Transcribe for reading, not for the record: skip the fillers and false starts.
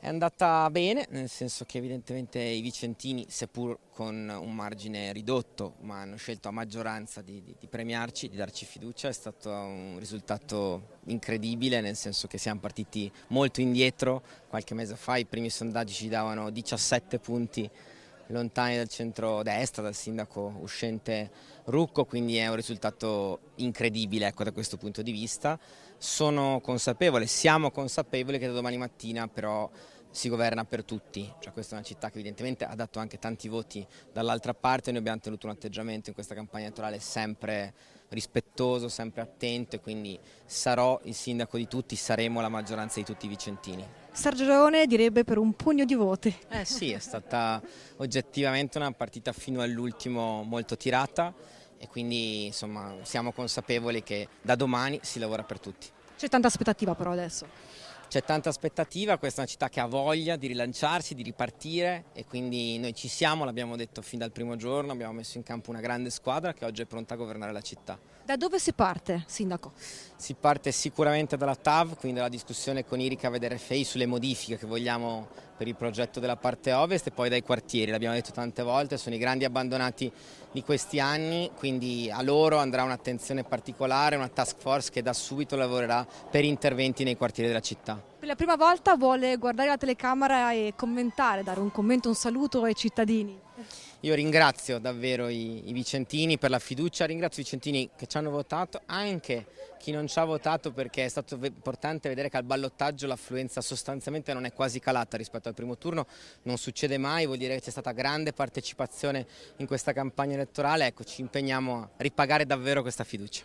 È andata bene, nel senso che evidentemente i vicentini, seppur con un margine ridotto, ma hanno scelto a maggioranza di premiarci, di darci fiducia. È stato un risultato incredibile, nel senso che siamo partiti molto indietro. Qualche mese fa i primi sondaggi ci davano 17 punti lontani dal centro-destra, dal sindaco uscente Rucco, quindi è un risultato incredibile, ecco, da questo punto di vista. Sono consapevole, siamo consapevoli che da domani mattina però si governa per tutti, cioè questa è una città che evidentemente ha dato anche tanti voti dall'altra parte. Noi abbiamo tenuto un atteggiamento in questa campagna elettorale sempre rispettoso, sempre attento, e quindi sarò il sindaco di tutti, saremo la maggioranza di tutti i vicentini. Sergio Leone direbbe per un pugno di voti. Eh sì, è stata oggettivamente una partita fino all'ultimo molto tirata, e quindi insomma siamo consapevoli che da domani si lavora per tutti. C'è tanta aspettativa però adesso. C'è tanta aspettativa, questa è una città che ha voglia di rilanciarsi, di ripartire, e quindi noi ci siamo, l'abbiamo detto fin dal primo giorno, abbiamo messo in campo una grande squadra che oggi è pronta a governare la città. Da dove si parte, sindaco? Si parte sicuramente dalla TAV, quindi dalla discussione con Irica ed RFI sulle modifiche che vogliamo per il progetto della parte ovest, e poi dai quartieri. L'abbiamo detto tante volte, sono i grandi abbandonati di questi anni, quindi a loro andrà un'attenzione particolare, una task force che da subito lavorerà per interventi nei quartieri della città. Per la prima volta vuole guardare la telecamera e commentare, dare un commento, un saluto ai cittadini. Io ringrazio davvero i vicentini per la fiducia, ringrazio i vicentini che ci hanno votato, anche chi non ci ha votato, perché è stato importante vedere che al ballottaggio l'affluenza sostanzialmente non è quasi calata rispetto al primo turno. Non succede mai, vuol dire che c'è stata grande partecipazione in questa campagna elettorale. Ecco, ci impegniamo a ripagare davvero questa fiducia.